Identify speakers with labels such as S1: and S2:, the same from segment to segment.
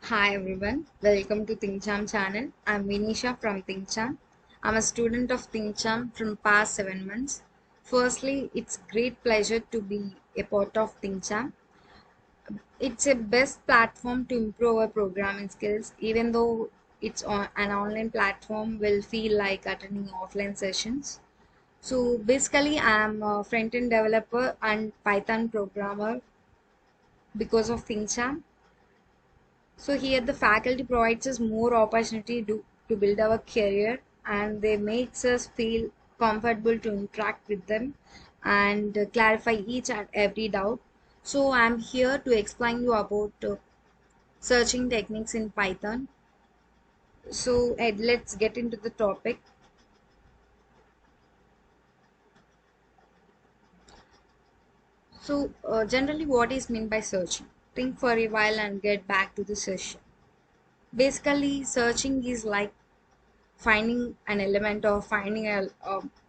S1: Hi everyone, welcome to ThinkCharm channel. I'm Vineesha from ThinkCharm. I'm a student of ThinkCharm from past 7 months. Firstly, it's great pleasure to be a part of ThinkCharm. It's a best platform to improve our programming skills. Even though it's on an online platform, will feel like attending offline sessions. So basically, I'm a front-end developer and Python programmer because of ThinkCharm. So here the faculty provides us more opportunity to build our career, and they makes us feel comfortable to interact with them and clarify each and every doubt. So I'm here to explain you about searching techniques in Python. So let's get into the topic. So generally what is meant by searching? Think for a while and get back to the session. Basically searching is like finding an element or finding a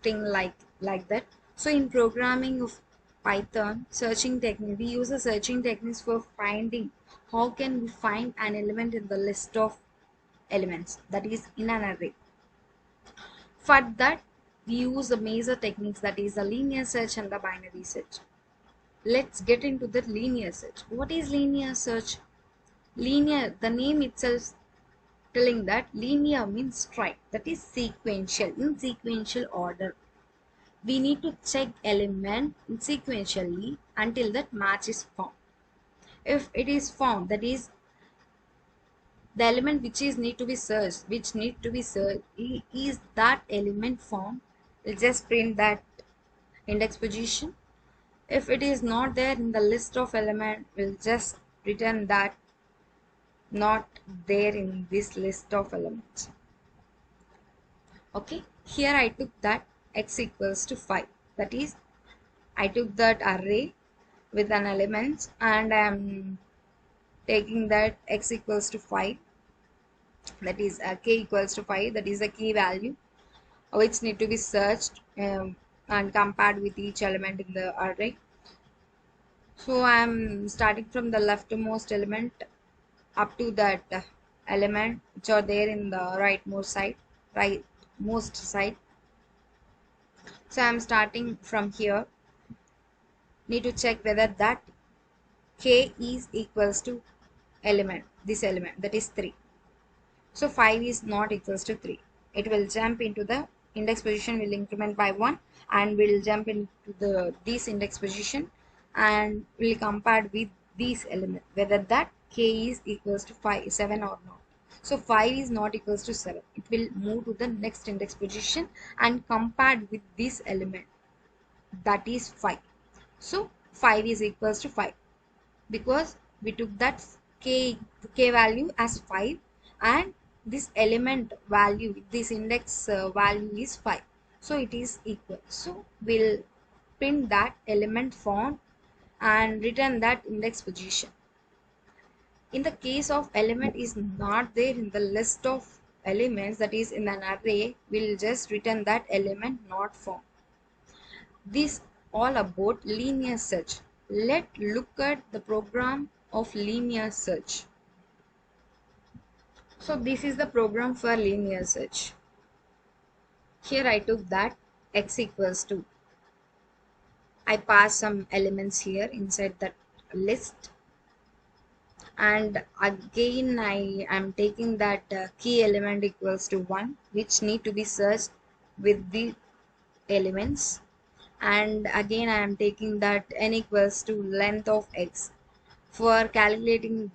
S1: thing like that. So in programming of Python, searching technique, we use the searching techniques for finding how can we find an element in the list of elements, that is in an array. For that we use the major techniques, that is the linear search and the binary search. Let's get into the linear search. What is linear search? Linear, the name itself telling that linear means straight, that is sequential, in sequential order. We need to check element sequentially until that match is found. If it is found, that is the element which is need to be searched, is that element found, we'll just print that index position. If it is not there in the list of element, we'll just return that not there in this list of elements. Okay, here I took that x equals to 5, that is I took that array with an element and I am taking that x equals to 5, that is k equals to 5, that is a key value which need to be searched and compared with each element in the array. So I am starting from the leftmost element up to that element which are there in the rightmost side. So I am starting from here. Need to check whether that k is equals to this element, that is 3. So 5 is not equals to 3. It will jump into the index position, will increment by 1 and will jump into this index position and will compare with this element whether that k is equals to 7 or not. So 5 is not equals to 7. It will move to the next index position and compared with this element, that is 5. So 5 is equals to 5 because we took that k value as 5 and this element value, this index value is 5, so it is equal. So we'll print that element found and return that index position. In the case of element is not there in the list of elements, that is in an array, we'll just return that element not found. This all about linear search. Let's look at the program of linear search. So this is the program for linear search. Here I took that x equals to, I pass some elements here inside that list, and again I am taking that key element equals to 1 which need to be searched with the elements, and again I am taking that n equals to length of x. For calculating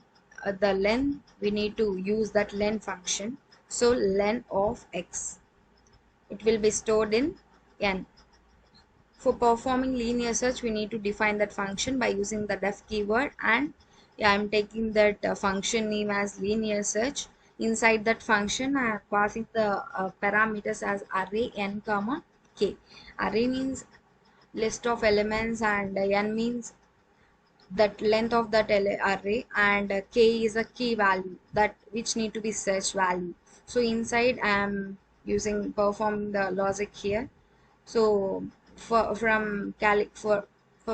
S1: the length, we need to use that len function. So len of x, it will be stored in n. For performing linear search, we need to define that function by using the def keyword, and I am taking that function name as linear search. Inside that function, I am passing the parameters as array n comma k. Array means list of elements and n means that length of that array, and k is a key value that which need to be search value. So inside I am using perform the logic here. So for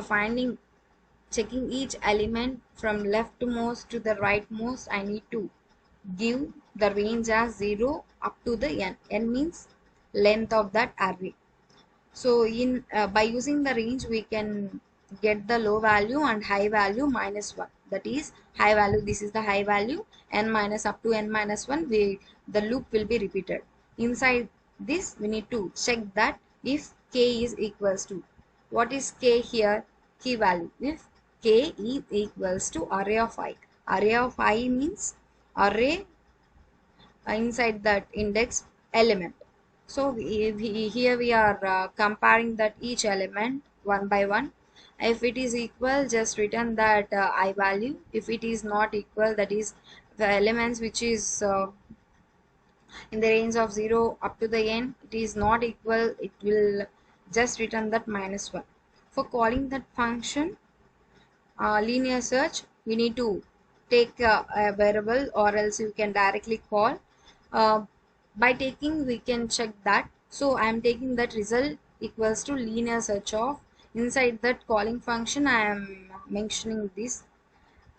S1: finding checking each element from leftmost to the rightmost, I need to give the range as 0 up to the n. N means length of that array. So in by using the range we can get the low value and high value minus 1. That is high value, this is the high value, n minus up to n minus 1, the loop will be repeated. Inside this we need to check that if k is equals to, what is k here? Key value. If k is equals to array of I. Array of I means array inside that index element. So here we are comparing that each element one by one. If it is equal, just return that I value. If it is not equal, that is the elements which is in the range of 0 up to the n, it is not equal, it will just return that minus 1. For calling that function linear search, we need to take a variable, or else you can directly call. Uh, by taking, we can check that. So I am taking that result equals to linear search of, inside that calling function I am mentioning this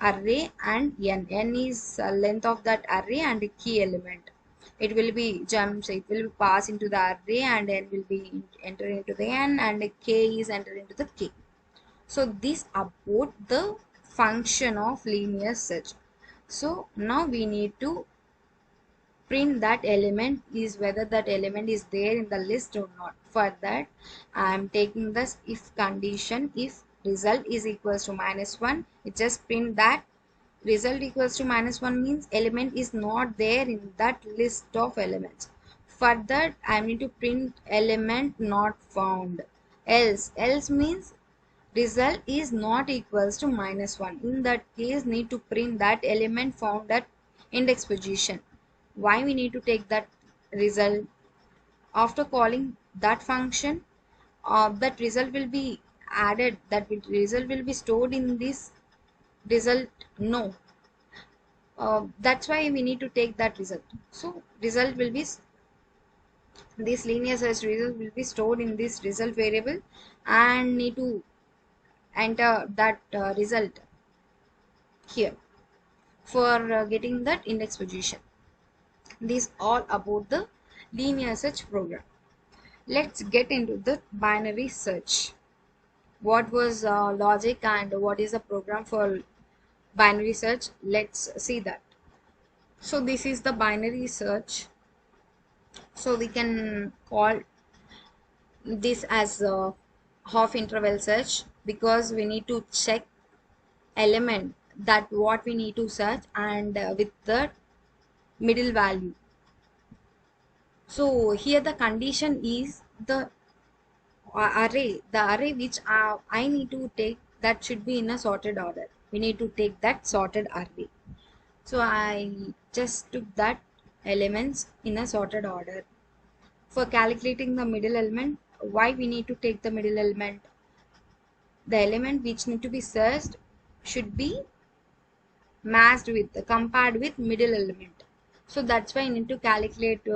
S1: array and n. N is length of that array and a key element. It will be jumps, it will pass into the array, and n will be entered into the n, and k is entered into the k. So this about the function of linear search. So now we need to print that element is whether that element is there in the list or not. For that I am taking this if condition. If result is equals to minus 1, it just print that result equals to minus 1 means element is not there in that list of elements. For that I need to print element not found. Else means result is not equals to minus 1. In that case need to print that element found at index position. Why we need to take that result? After calling that function, that result will be added, result will be stored in this result. No, that's why we need to take that result. So result will be, this linear search result will be stored in this result variable, and need to enter that result here for getting that index position. This all about the linear search program. Let's get into the binary search. What was logic and what is the program for binary search? Let's see that. So this is the binary search. So we can call this as a half interval search, because we need to check element that what we need to search, and with the middle value. So here the condition is the array which I need to take, that should be in a sorted order. We need to take that sorted array. So I just took that elements in a sorted order. For calculating the middle element, why we need to take the middle element? The element which need to be searched should be matched with, compared with middle element. So that's why I need to calculate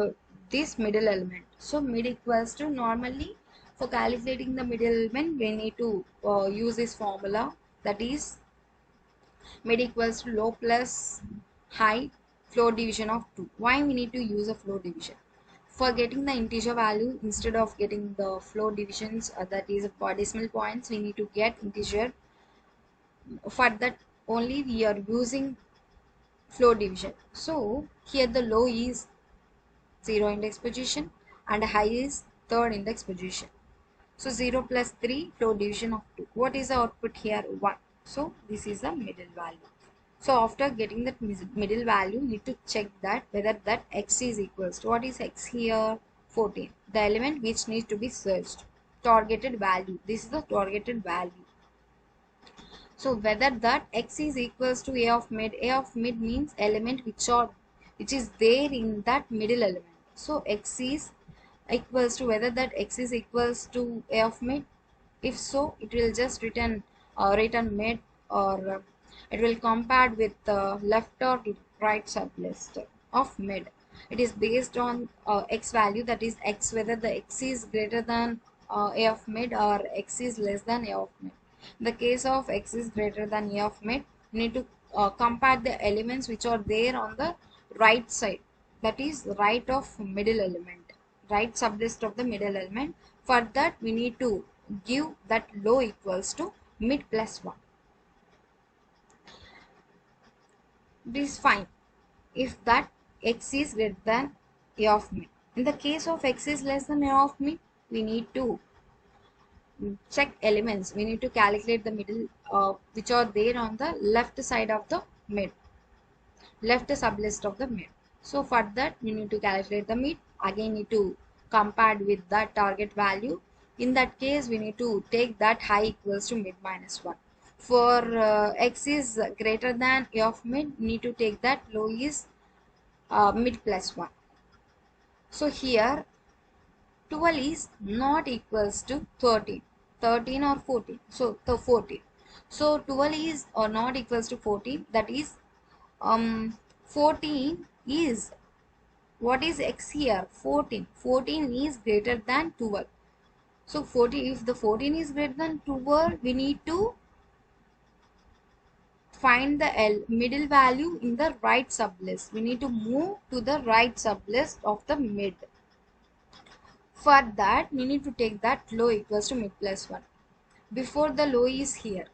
S1: this middle element. So mid equals to, normally for calculating the middle element we need to use this formula, that is mid equals to low plus high floor division of 2. Why we need to use a floor division? For getting the integer value, instead of getting the floor divisions, that is for decimal points, we need to get integer. For that only we are using floor division. So here the low is 0 index position and high is 3rd index position. So 0 plus 3, floor division of 2. What is the output here? 1. So this is the middle value. So after getting that middle value, you need to check that whether that x is equals to, what is x here? 14. The element which needs to be searched. Targeted value. This is the targeted value. So whether that x is equals to a of mid means element which is there in that middle element. So x is equals to, whether that x is equals to a of mid. If so, it will just return mid, or it will compare with left or right sublist of mid. It is based on x value, that is x, whether the x is greater than a of mid or x is less than a of mid. In the case of x is greater than a of mid, you need to compare the elements which are there on the right side, that is right of middle element, right sublist of the middle element. For that we need to give that low equals to mid plus 1. This is fine if that x is greater than a of mid. In the case of x is less than a of mid, we need to check elements. We need to calculate the middle which are there on the left side of the mid, left sublist of the mid. So for that we need to calculate the mid. Again need to compare with that target value. In that case we need to take that high equals to mid minus 1. For x is greater than a of mid, need to take that low is mid plus 1. So here 12 is not equals to 13, 13 or 14, so the 14. So 12 is or not equals to 14, that is 14 is, what is x here? 14. 14 is greater than 12. So 14, if the 14 is greater than 12, we need to find the middle value in the right sublist. We need to move to the right sublist of the mid. For that we need to take that low equals to mid plus 1. Before the low is here,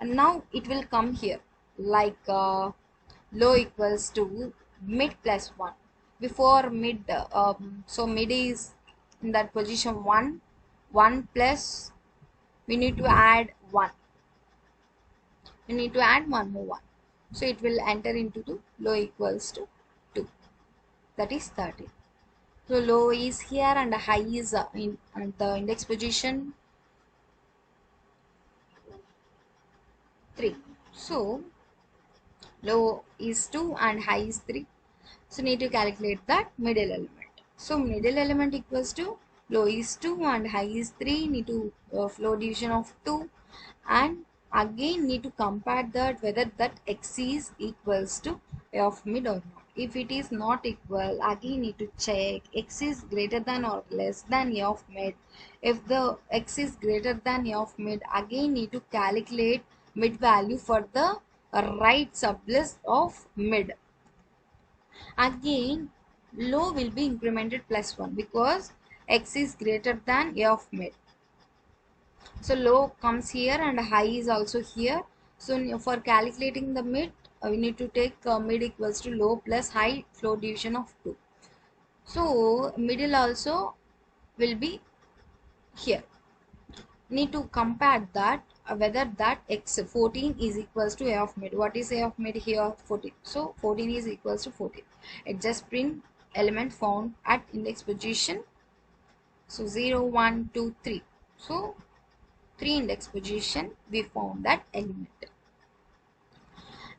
S1: and now it will come here like low equals to mid plus 1. Before mid, so mid is in that position 1, 1 plus, we need to add 1, we need to add one more 1, so it will enter into the low equals to 2, that is 13. So low is here and high is in the index position 3. So low is 2 and high is 3. So need to calculate that middle element. So middle element equals to low is 2 and high is 3. Need to flow division of 2, and again need to compare that whether that x is equals to a of mid or not. If it is not equal, again need to check x is greater than or less than a of mid. If the x is greater than a of mid, again need to calculate mid value for the right sublist of mid. Again low will be incremented plus 1 because x is greater than a of mid. So low comes here and high is also here. So for calculating the mid, we need to take mid equals to low plus high, flow division of 2. So middle also will be here. Need to compare that whether that x 14 is equals to a of mid. What is a of mid here? 14. So 14 is equals to 14. It just print element found at index position. So 0, 1, 2, 3. So 3 index position we found that element.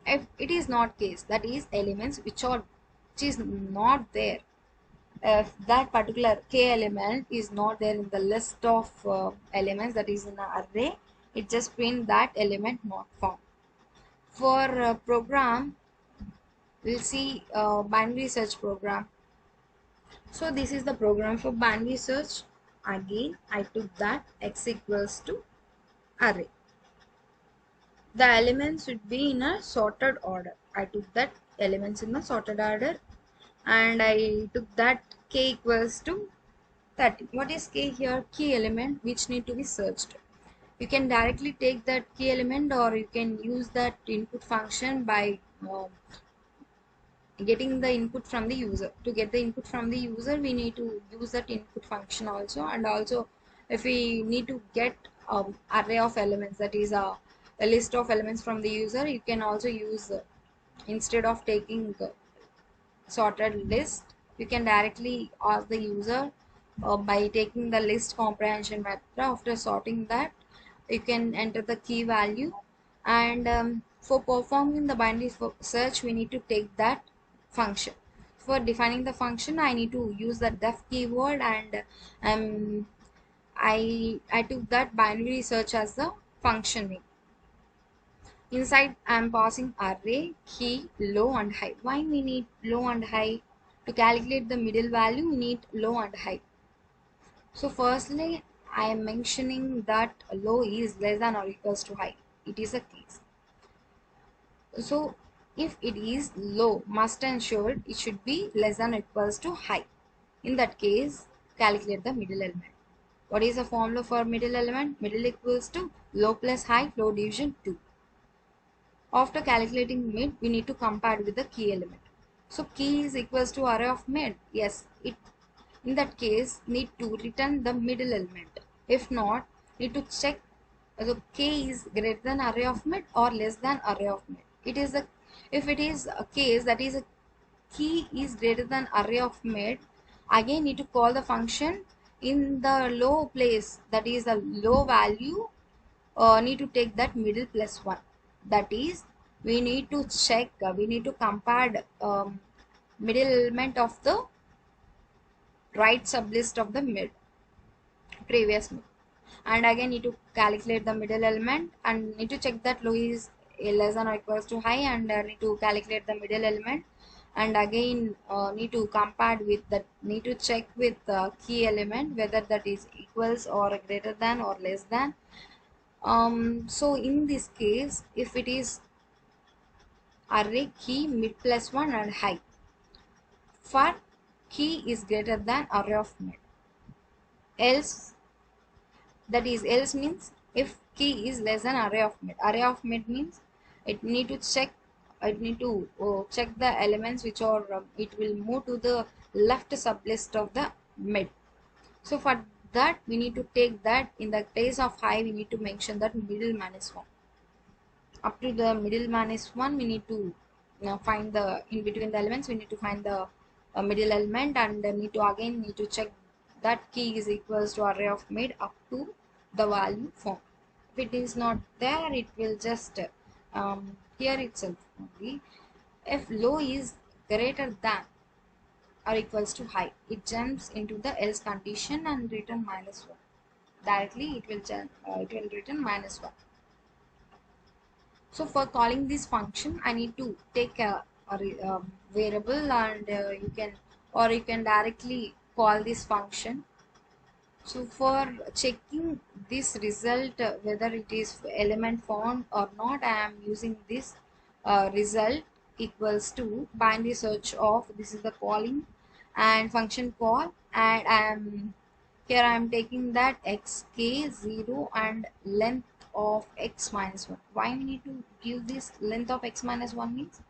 S1: If it is not case, that is elements which is not there, if that particular k element is not there in the list of elements that is in an array, it just print that element not found. For program, we'll see binary search program. So this is the program for binary search. Again I took that x equals to array. The elements should be in a sorted order. I took that elements in a sorted order, and I took that k equals to 30. What is k here? Key element which need to be searched. You can directly take that key element, or you can use that input function by getting the input from the user. To get the input from the user, we need to use that input function also. And also if we need to get array of elements, that is a list of elements from the user, you can also use instead of taking sorted list, you can directly ask the user by taking the list comprehension method. After sorting that, you can enter the key value, and for performing the binary search, we need to take that function. For defining the function, I need to use the def keyword, and I took that binary search as the function name. Inside I am passing array, key, low and high. Why we need low and high? To calculate the middle value, we need low and high. So firstly, I am mentioning that low is less than or equals to high. It is a case. So If it is low, must ensure it should be less than or equals to high. In that case, calculate the middle element. What is the formula for middle element? Middle equals to low plus high, low division 2. After calculating mid, we need to compare with the key element. So key is equals to array of mid. Yes, it in that case need to return the middle element. If not, need to check whether k is greater than array of mid or less than array of mid. It is a if it is a case that is a key is greater than array of mid, again need to call the function in the low place, that is the low value, need to take that middle plus 1. That is, we need to check, we need to compare middle element of the right sublist of the previous mid, and again need to calculate the middle element and need to check that low is less than or equals to high, and need to calculate the middle element, and again need to compare with that, need to check with the key element whether that is equals or greater than or less than. So in this case, if it is array key mid plus 1 and high, for key is greater than array of mid, else, that is else means if key is less than array of mid means it need to check, it need to check the elements which are it will move to the left sublist of the mid. So for that we need to take that in the place of high, we need to mention that middle minus 1. Up to the middle minus 1, we need to find the in between the elements, we need to find the middle element, and need to again need to check that key is equals to array of mid up to the value form. If it is not there, it will just here itself only, if low is greater than or equals to high, it jumps into the else condition and return minus 1. Directly it will return minus 1. So for calling this function, I need to take a variable, and you can directly call this function. So for checking this result, whether it is element found or not, I am using this result equals to binary search of, this is the calling and function call, and I am taking that xk0 and length of x minus 1. Why we need to give this length of x minus 1 means,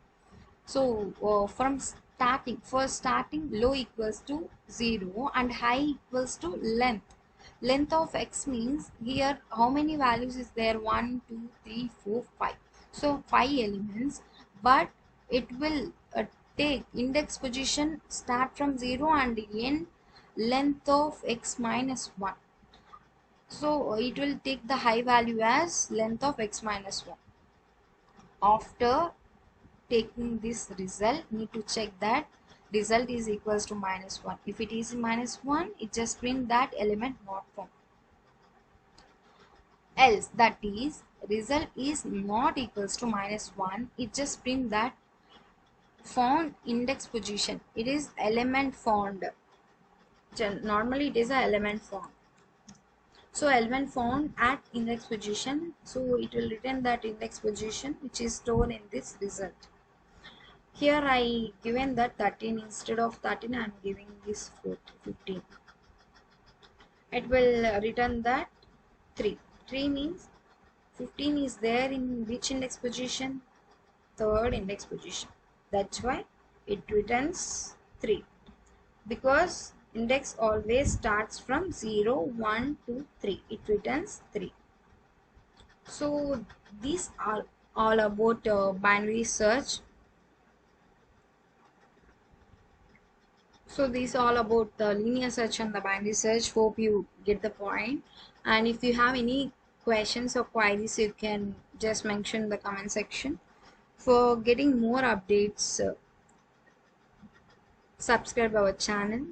S1: so from starting, first starting low equals to 0 and high equals to length. Length of x means here how many values is there, 1 2 3 4 5, so 5 elements, but it will take index position start from 0 and end length of x minus 1. So it will take the high value as length of x minus 1. After taking this result, need to check that result is equals to minus 1. If it is minus 1, it just print that element not found. Else, that is result is not equals to minus 1, it just print that found index position, it is element found. Normally it is a element found. So element found at index position, so it will return that index position which is stored in this result. Here I given that 13, instead of 13 I am giving this 15. It will return that 3. 3 means 15 is there in which index position? Third index position. That's why it returns 3. Because index always starts from 0, 1, 2, 3. It returns 3. So these are all about binary search. So this is all about the linear search and the binary search. Hope you get the point. And if you have any questions or queries, you can just mention in the comment section. For getting more updates, subscribe our channel.